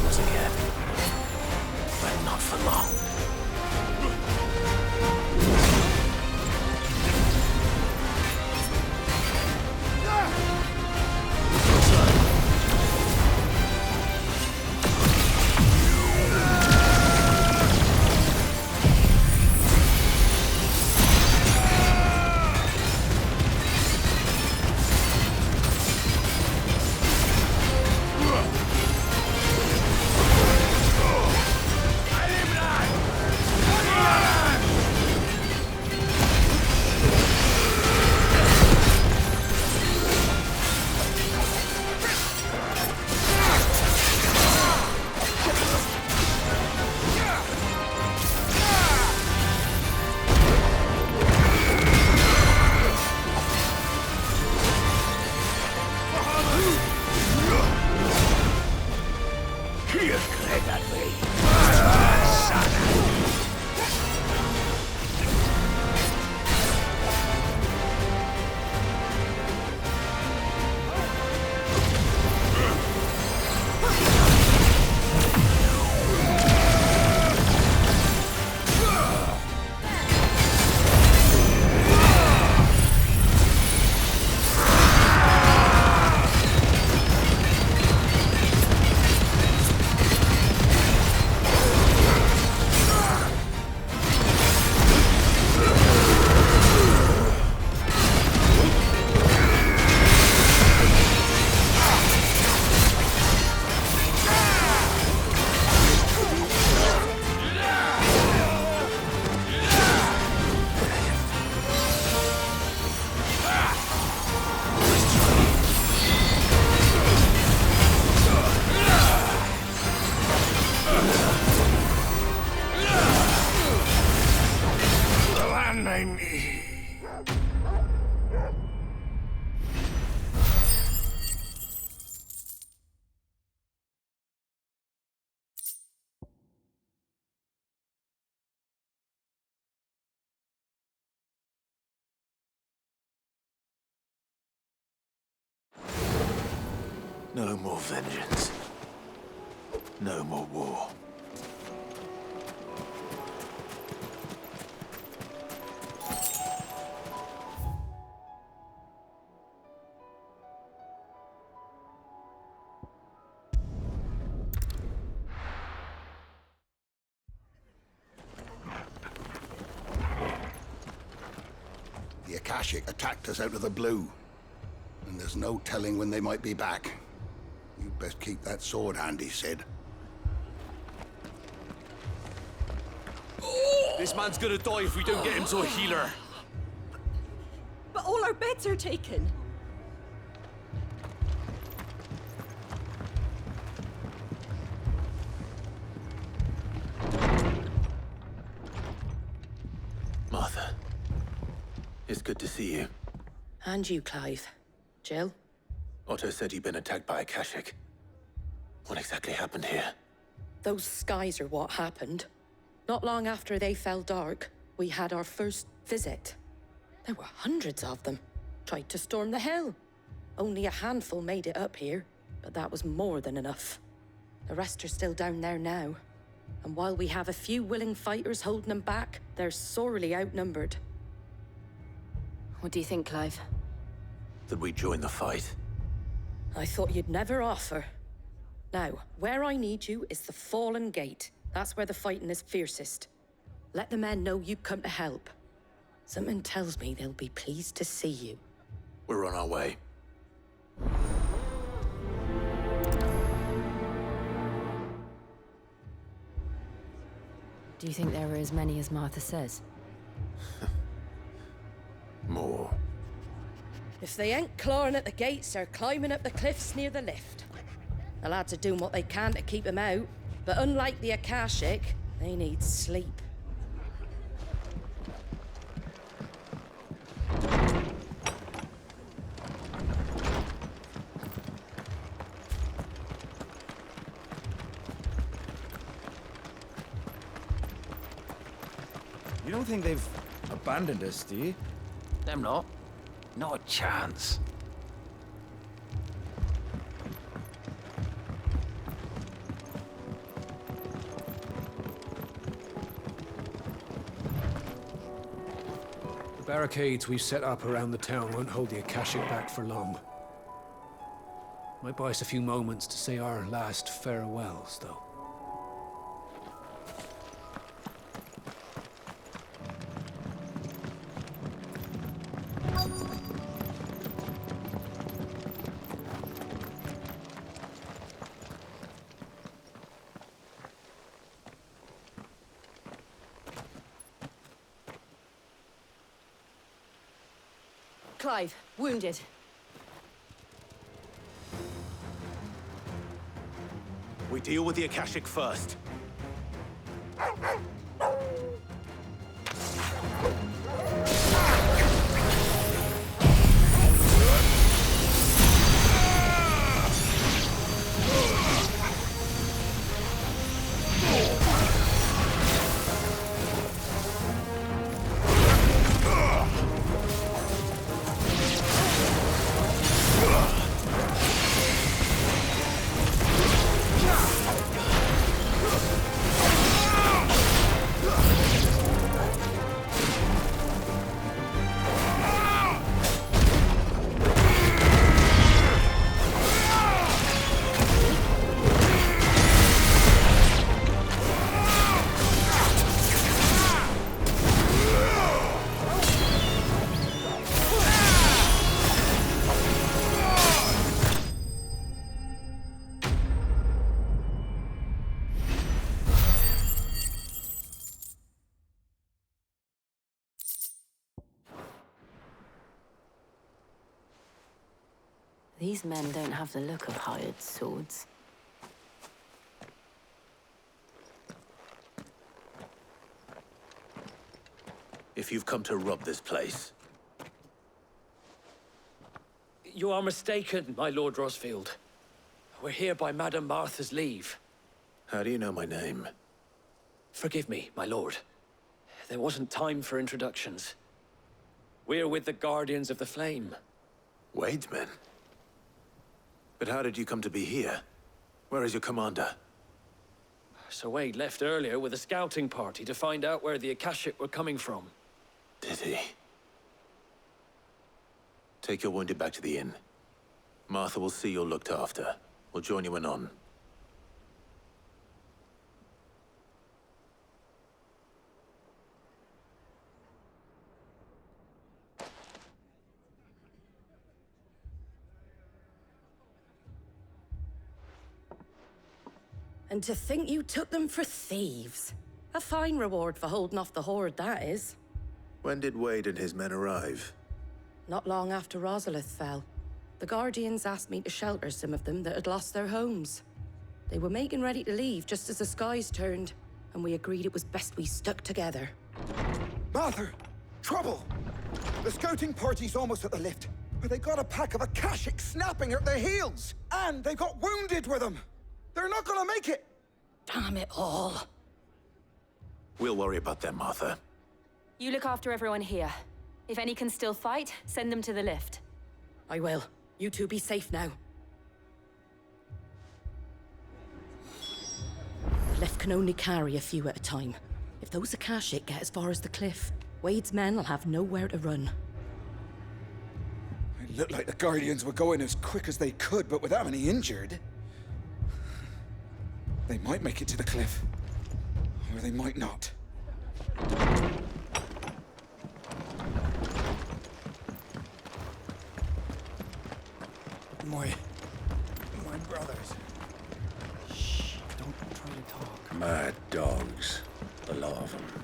rituals again. But not for long. No more vengeance. No more war. The Akashic attacked us out of the blue, and there's no telling when they might be back. You'd best keep that sword handy, Sid. This man's gonna die if we don't get him to a healer. But all our beds are taken. Martha, it's good to see you. And you, Clive. Jill? Otto said you'd been attacked by Akashic. What exactly happened here? Those skies are what happened. Not long after they fell dark, we had our first visit. There were hundreds of them. Tried to storm the hill. Only a handful made it up here, but that was more than enough. The rest are still down there now. And while we have a few willing fighters holding them back, they're sorely outnumbered. What do you think, Clive? That we join the fight? I thought you'd never offer. Now, where I need you is the Fallen Gate. That's where the fighting is fiercest. Let the men know you come to help. Something tells me they'll be pleased to see you. We're on our way. Do you think there are as many as Martha says? More. If they ain't clawing at the gates, they're climbing up the cliffs near the lift. The lads are doing what they can to keep them out, but unlike the Akashic, they need sleep. You don't think they've abandoned us, do you? Them not. Not a chance. barricades we've set up around the town won't hold the Akashic back for long. Might buy us a few moments to say our last farewells, though. Clive, wounded. We deal with the Akashic first. These men don't have the look of hired swords. If you've come to rob this place, You are mistaken, my Lord Rosfield. We're here by Madame Martha's leave. how do you know my name? Forgive me, my lord. There wasn't time for introductions. We're with the Guardians of the Flame. Wade's men? But how did you come to be here? Where is your commander? Sir Wade left earlier with a scouting party to find out where the Akashic were coming from. Did he? Take your wounded back to the inn. Martha will see you're looked after. We'll join you anon. And to think you took them for thieves. A fine reward for holding off the horde, that is. When did Wade and his men arrive? Not long after Rosalith fell. The Guardians asked me to shelter some of them that had lost their homes. They were making ready to leave just as the skies turned, and we agreed it was best we stuck together. Martha! Trouble! The scouting party's almost at the lift, but they got a pack of Akashic snapping at their heels! And they got wounded with them! They're not gonna make it! Damn it all. We'll worry about them, Martha. You look after everyone here. If any can still fight, send them to the lift. I will. You two be safe now. The lift can only carry a few at a time. If those Akashic get as far as the cliff, Wade's men will have nowhere to run. It looked like the Guardians were going as quick as they could, but without any injured. They might make it to the cliff. Or they might not. My brothers. Shh, don't try to talk. Mad dogs. A lot of them.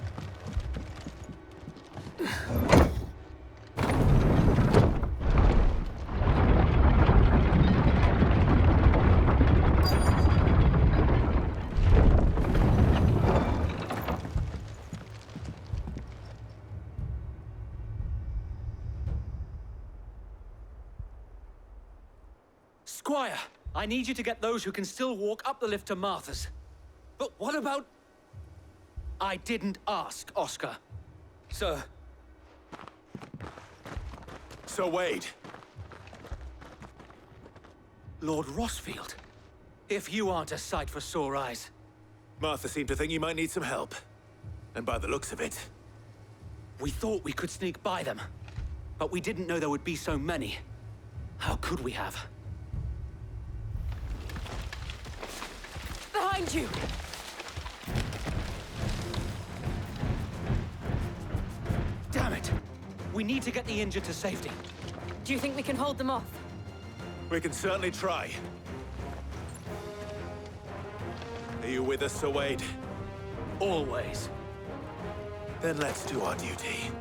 Squire, I need you to get those who can still walk up the lift to Martha's. But what about... I didn't ask, Oscar. Sir. So Wade. Lord Rosfield. If you aren't a sight for sore eyes. Martha seemed to think you might need some help. And by the looks of it, We thought we could sneak by them, but we didn't know there would be so many. How could we have? Behind you! Damn it! We need to get the injured to safety. Do you think we can hold them off? We can certainly try. Are you with us, Sir Wade? Always. Then let's do our duty.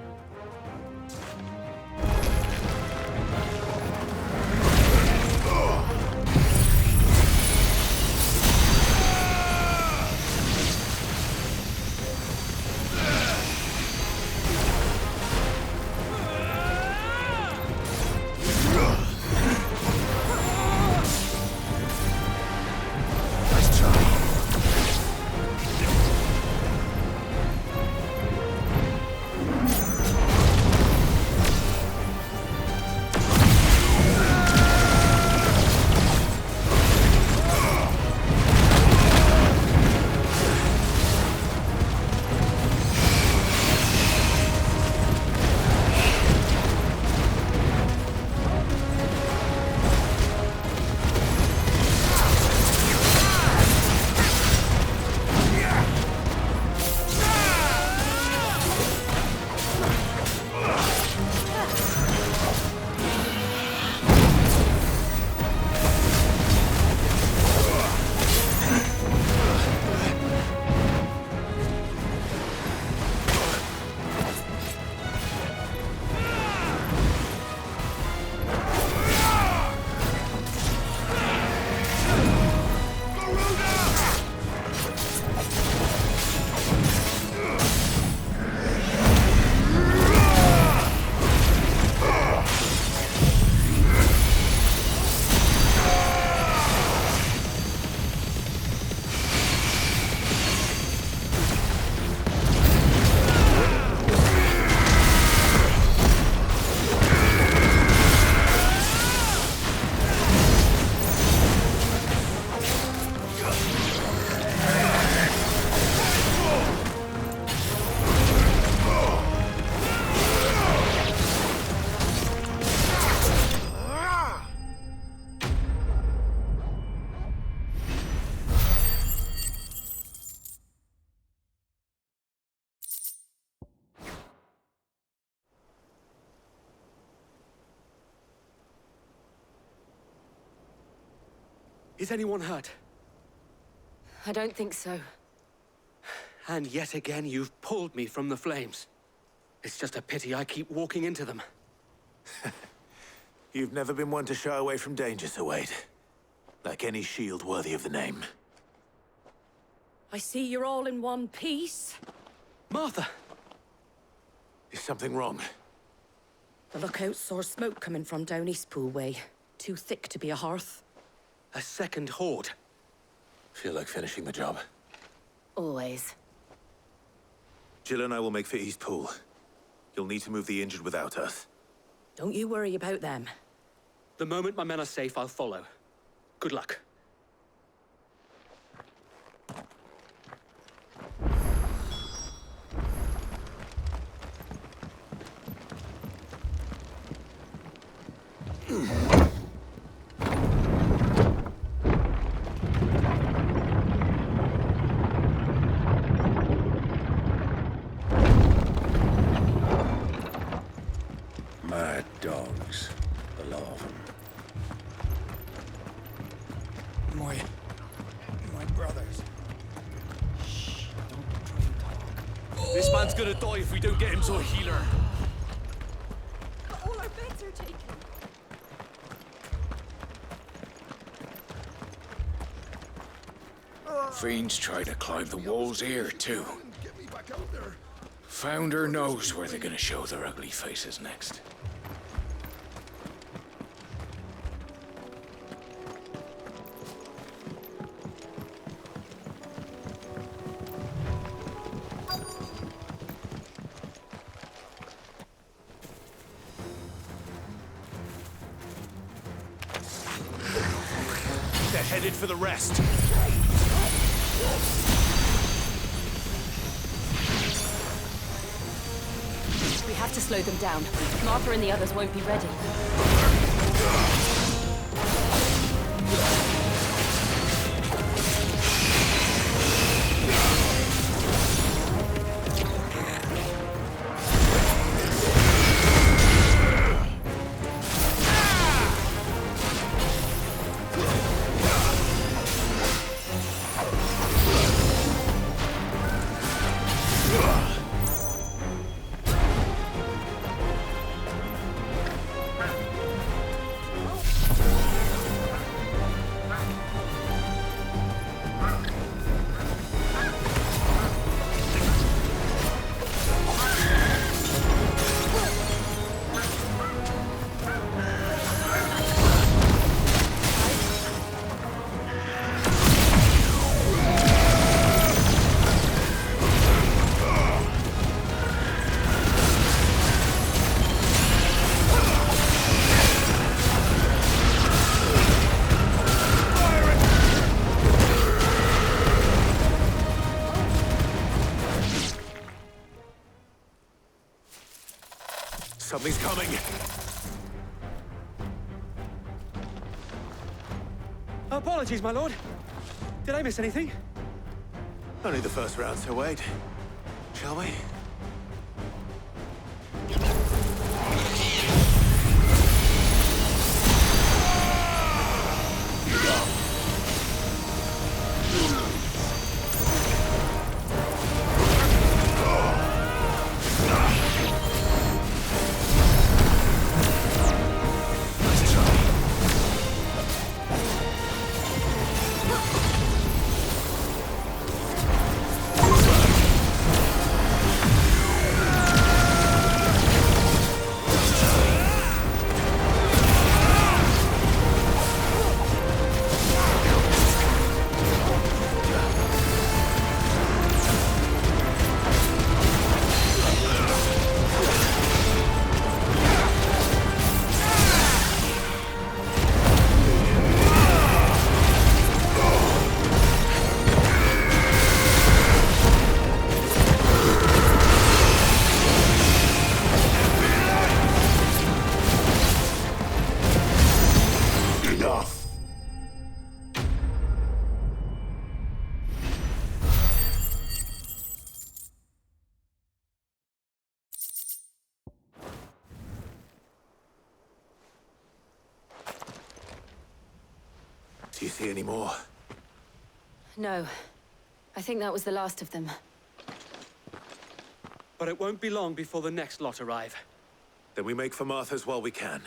Is anyone hurt? I don't think so. And yet again, you've pulled me from the flames. It's just a pity I keep walking into them. You've never been one to shy away from danger, Sir Wade. Like any shield worthy of the name. I see you're all in one piece. Martha! Is something wrong? The lookout saw smoke coming from down East Pool way. Too thick to be a hearth. A second horde. Feel like finishing the job. Always. Jill and I will make for East Pool. You'll need to move the injured without us. Don't you worry about them. The moment my men are safe, I'll follow. Good luck. Mad dogs. The law of them. My brothers. Shh, don't try and talk. This man's gonna die if we don't get him to a healer. All our beds are taken. Fiends try to climb the walls here, too. Get me back out there. Founder knows where they're gonna show their ugly faces next. They're headed for the rest. to slow them down. Martha and the others won't be ready. Something's coming. Apologies, my lord. Did I miss anything? Only the first round, so wait. Shall we? Do you see any more? No. I think that was the last of them. But it won't be long before the next lot arrive. Then we make for Martha's while we can.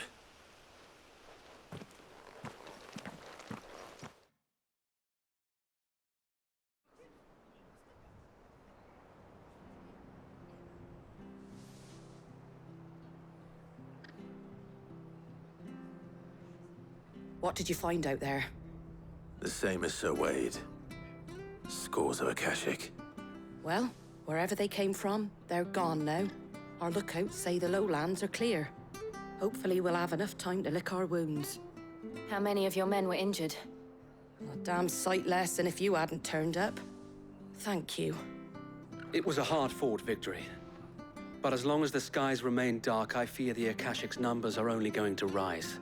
What did you find out there? The same as Sir Wade. Scores of Akashic. Well, wherever they came from, they're gone now. Our lookouts say the lowlands are clear. Hopefully we'll have enough time to lick our wounds. How many of your men were injured? A damn sight less than if you hadn't turned up. Thank you. It was a hard-fought victory. But as long as the skies remain dark, I fear the Akashic's numbers are only going to rise.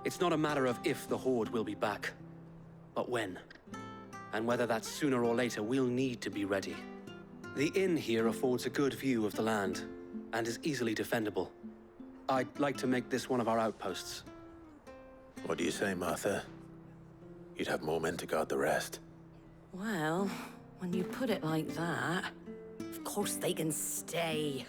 It's not a matter of if the Horde will be back, but when. And whether that's sooner or later, we'll need to be ready. The inn here affords a good view of the land, and is easily defendable. I'd like to make this one of our outposts. What do you say, Martha? You'd have more men to guard the rest. Well, when you put it like that, of course they can stay.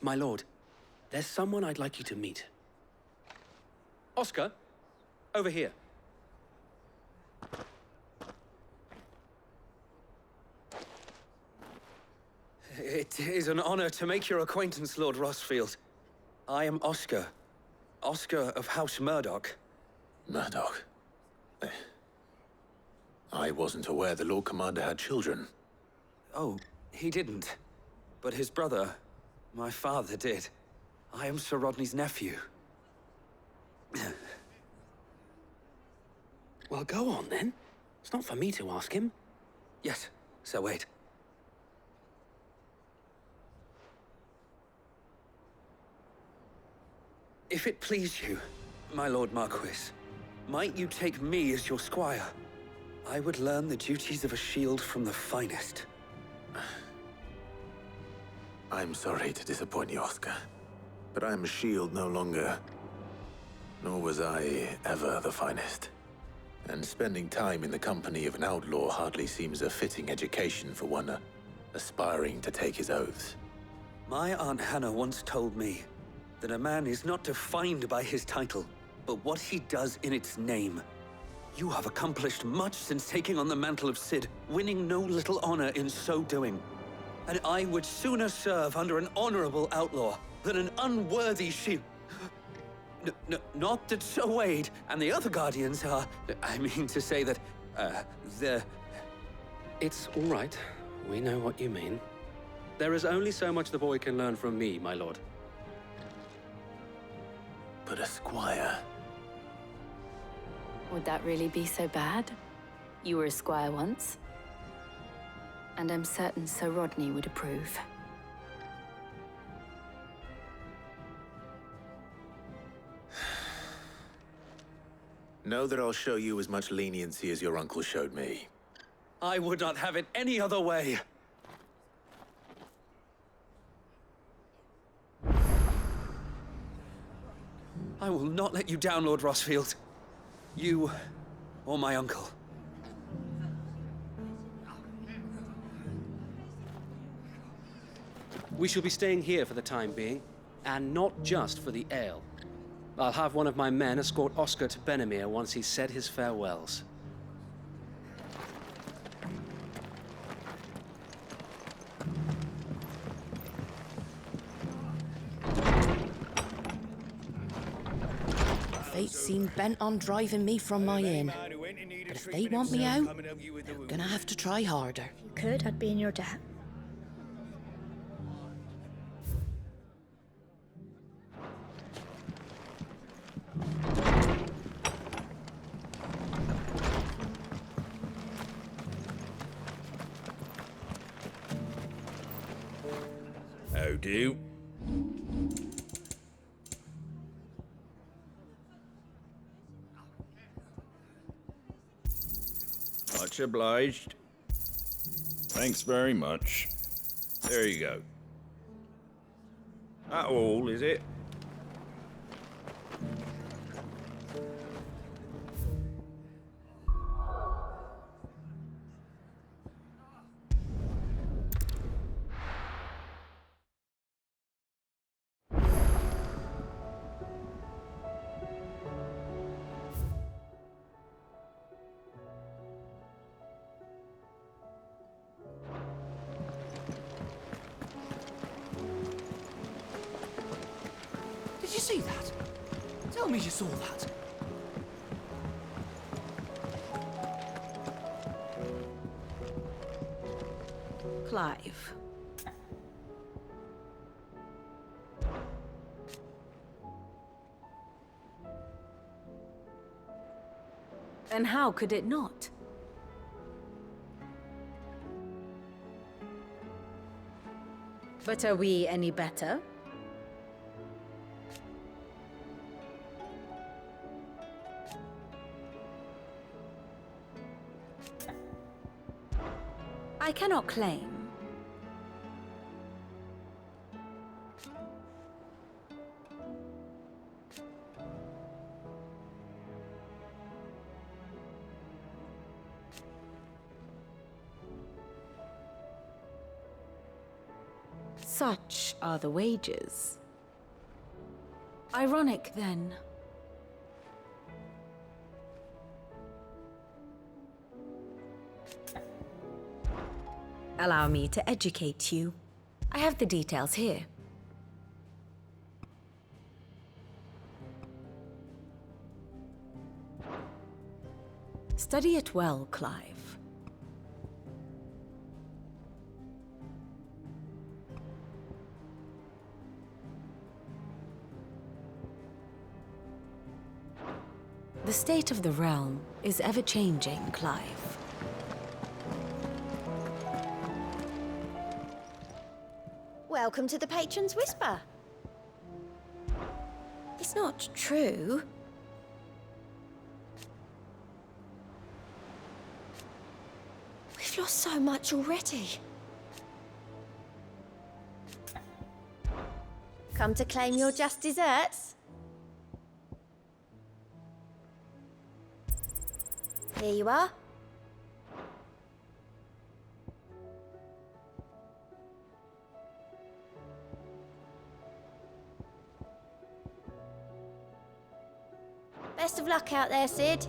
My lord, there's someone I'd like you to meet. Oscar, over here. It is an honor to make your acquaintance, Lord Rossfield. I am Oscar. Oscar of House Murdoch. Murdoch. I wasn't aware the Lord Commander had children. Oh, he didn't. But his brother, my father, did. I am Sir Rodney's nephew. Well, go on then. It's not for me to ask him. Yes, Sir Wade. If it please you, my Lord Marquis, might you take me as your squire? I would learn the duties of a shield from the finest. I'm sorry to disappoint you, Oscar. But I'm a shield no longer. Nor was I ever the finest. And spending time in the company of an outlaw hardly seems a fitting education for one aspiring to take his oaths. My Aunt Hannah once told me that a man is not defined by his title, but what he does in its name. You have accomplished much since taking on the mantle of Cid, winning no little honor in so doing. And I would sooner serve under an honorable outlaw than an unworthy shield. Not that Sir Wade and the other Guardians are... I mean to say that, they're... It's all right. We know what you mean. There is only so much the boy can learn from me, my lord. But a squire... Would that really be so bad? You were a squire once. And I'm certain Sir Rodney would approve. Know that I'll show you as much leniency as your uncle showed me. I would not have it any other way. I will not let you down, Lord Rossfield. You, or my uncle. We shall be staying here for the time being, and not just for the ale. I'll have one of my men escort Oscar to Benimir once he's said his farewells. Fate seemed bent on driving me from my inn. But if they want me out, they're gonna have to try harder. If you could, I'd be in your debt. How do? Much obliged. Thanks very much. There you go. That all, is it? Did you see that? Tell me you saw that. Clive. And how could it not? But are we any better? I cannot claim. Such are the wages. Ironic, then. Allow me to educate you. I have the details here. Study it well, Clive. The state of the realm is ever-changing, Clive. Welcome to the Patron's Whisper. It's not true. We've lost so much already. Come to claim your just desserts? Here you are. Best of luck out there, Sid.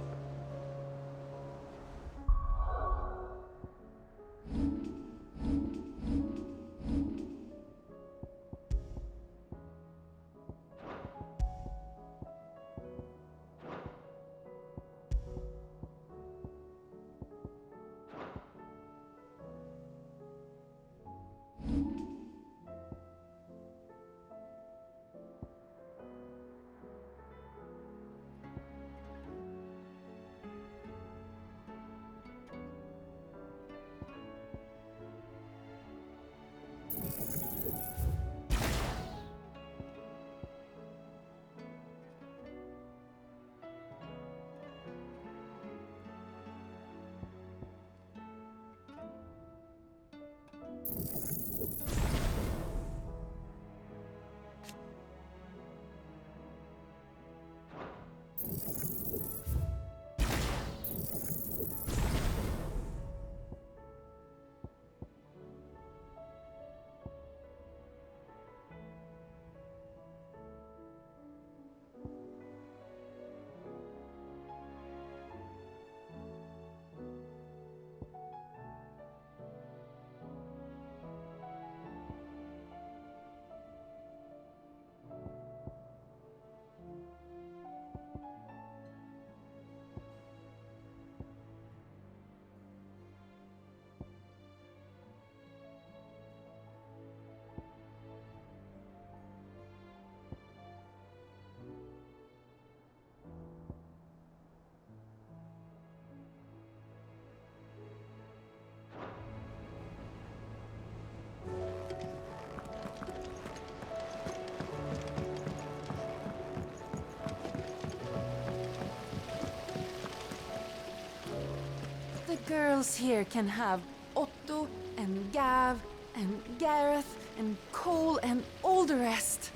The girls here can have Otto and Gav and Gareth and Cole and all the rest.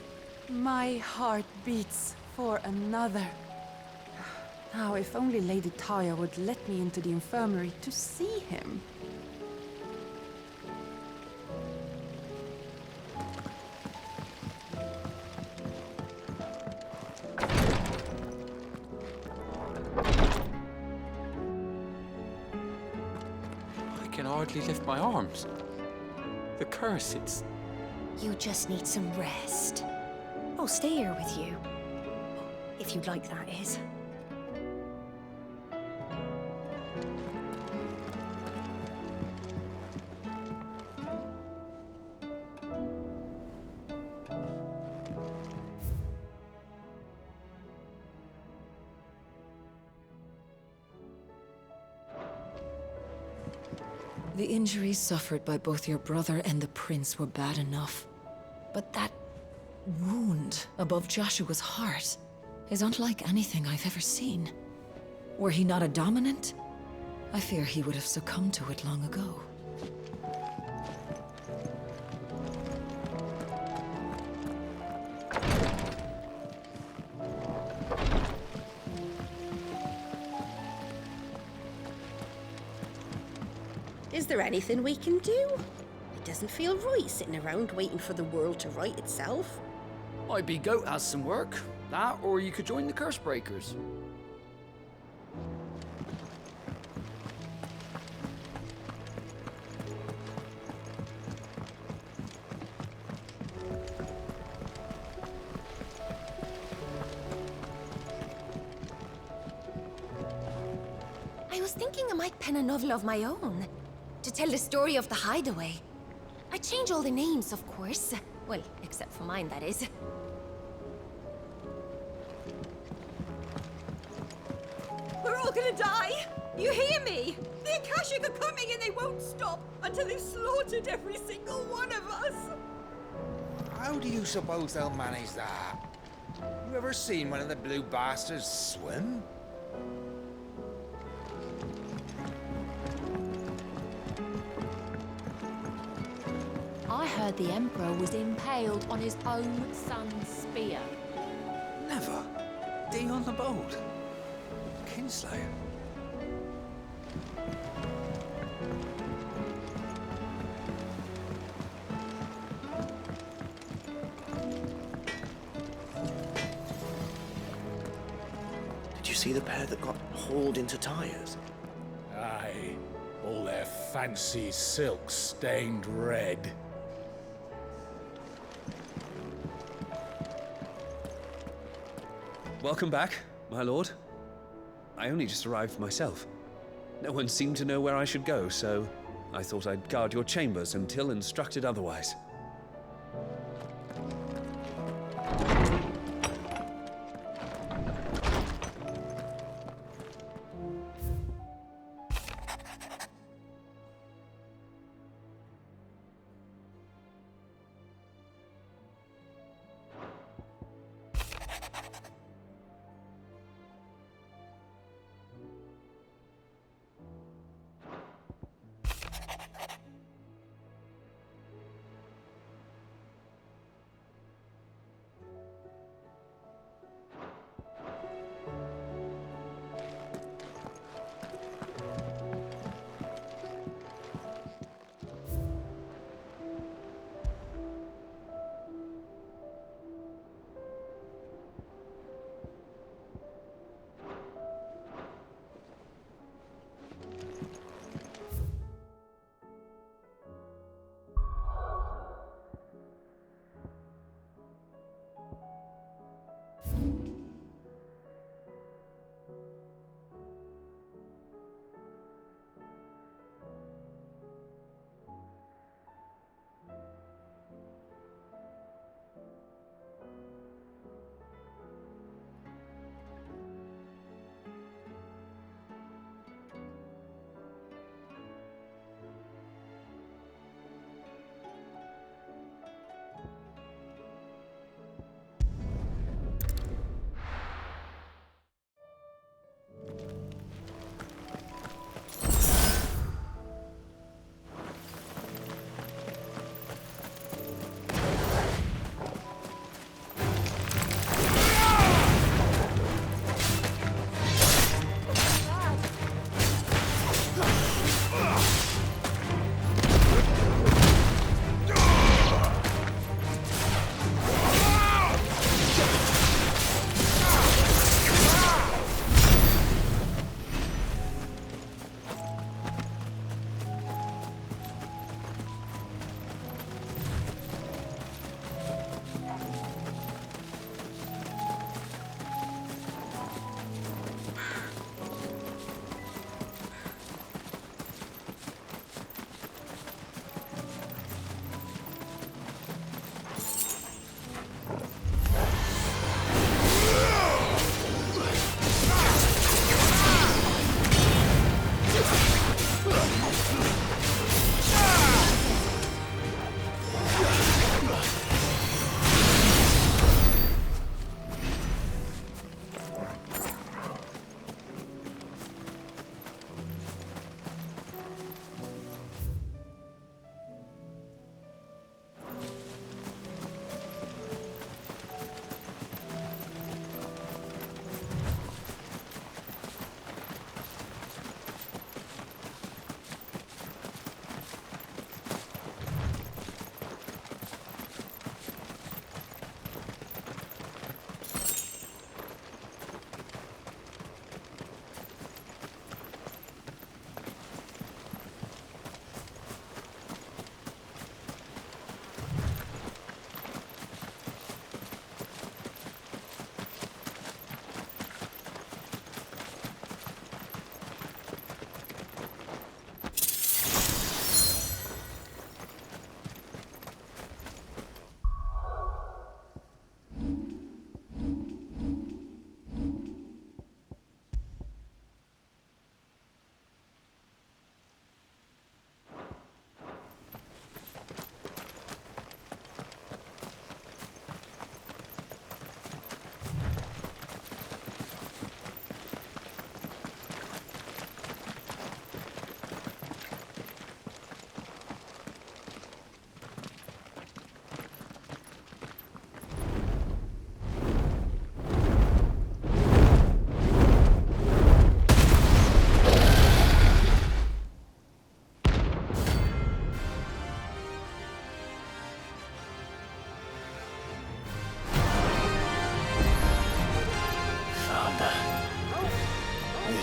My heart beats for another. Now, if only Lady Taya would let me into the infirmary to see him. I can hardly lift my arms. The curse, it's... You just need some rest. I'll stay here with you. If you'd like, that is. The injuries suffered by both your brother and the prince were bad enough. But that wound above Joshua's heart is unlike anything I've ever seen. Were he not a dominant, I fear he would have succumbed to it long ago. Is there anything we can do? It doesn't feel right sitting around waiting for the world to right itself. IB Goat has some work. That, or you could join the Curse Breakers. I was I might pen a novel of my own. To tell the story of the hideaway. I change all the names, of course. Well, except for mine, that is. We're all gonna die! You hear me? The Akashic are coming and they won't stop until they've slaughtered every single one of us! How do you suppose they'll manage that? You ever seen one of the blue bastards swim? I heard the Emperor was impaled on his own son's spear. Never. Dion the Bold. Kinslayer. Did you see the pair that got hauled into tires? Aye. All their fancy silks stained red. Welcome back, my lord. I only just arrived myself. No one seemed to know where I should go, so I thought I'd guard your chambers until instructed otherwise.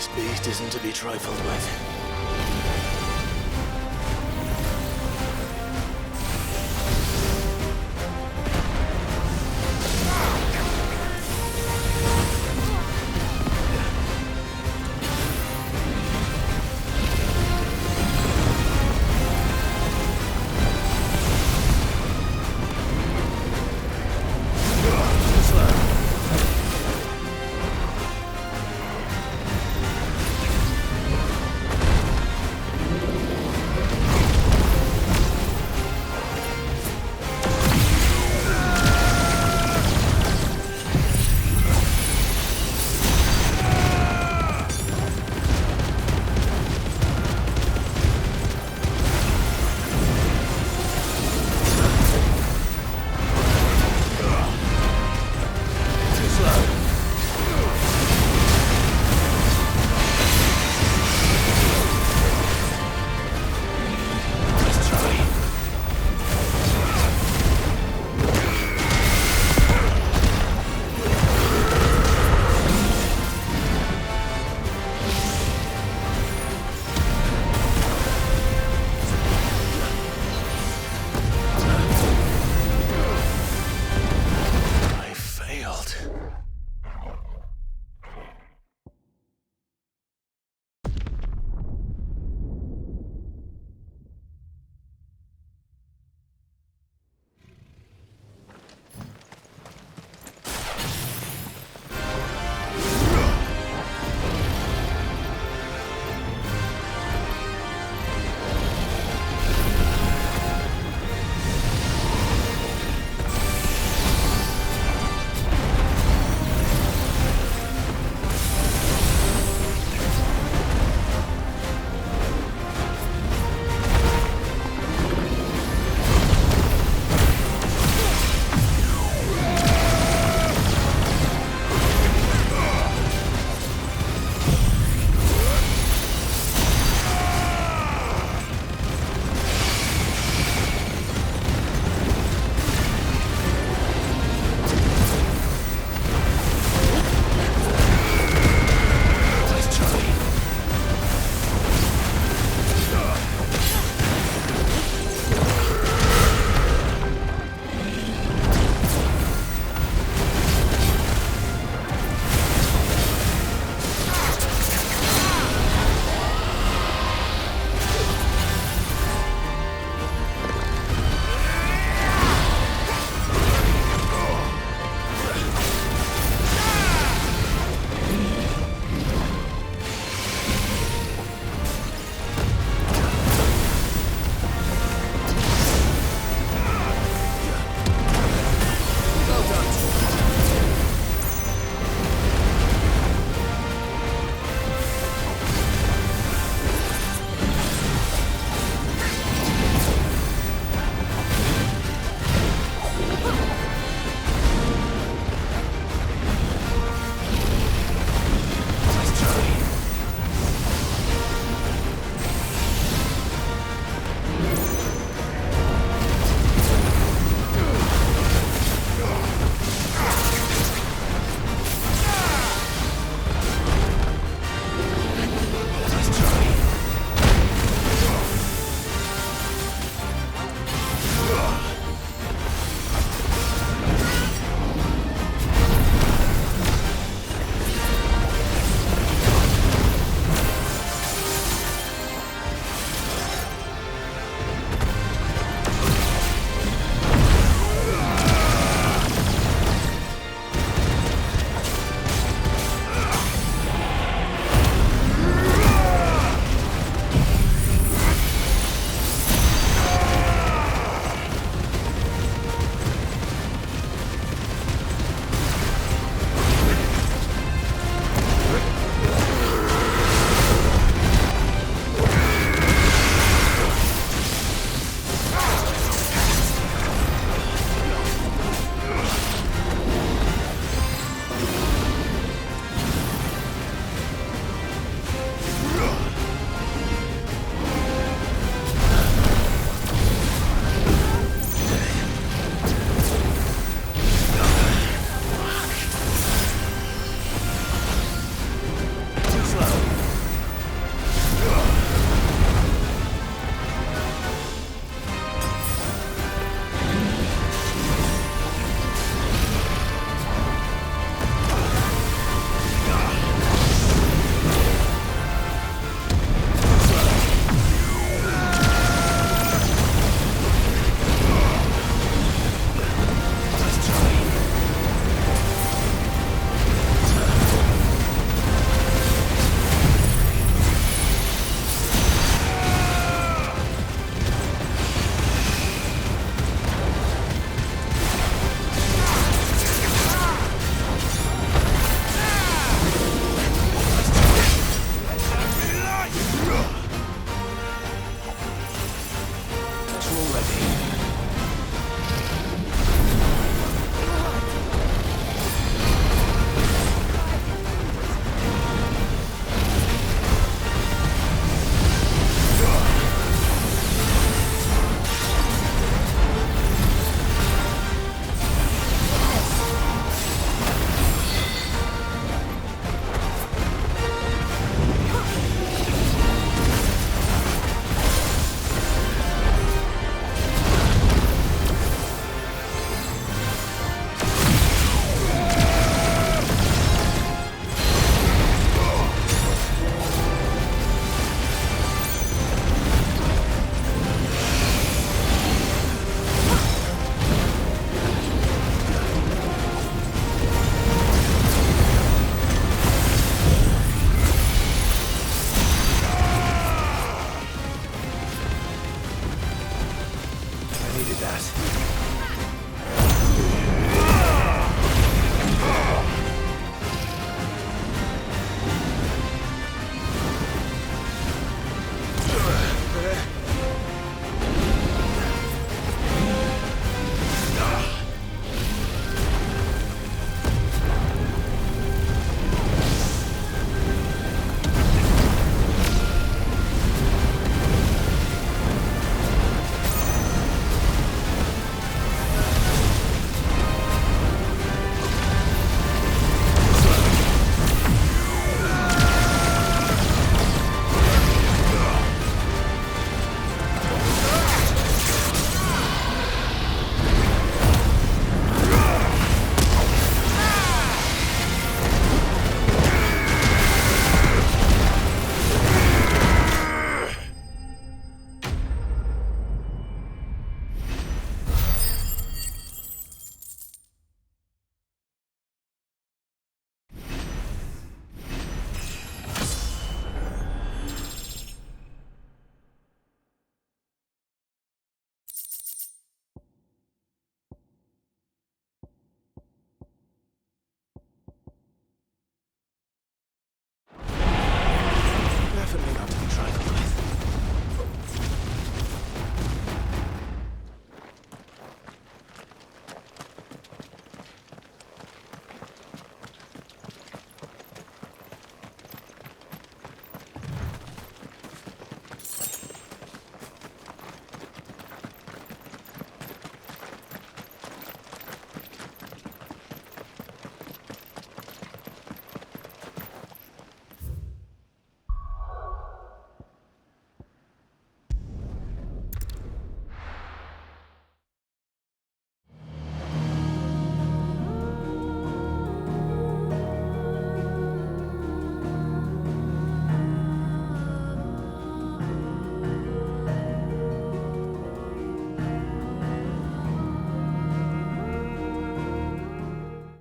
This beast isn't to be trifled with.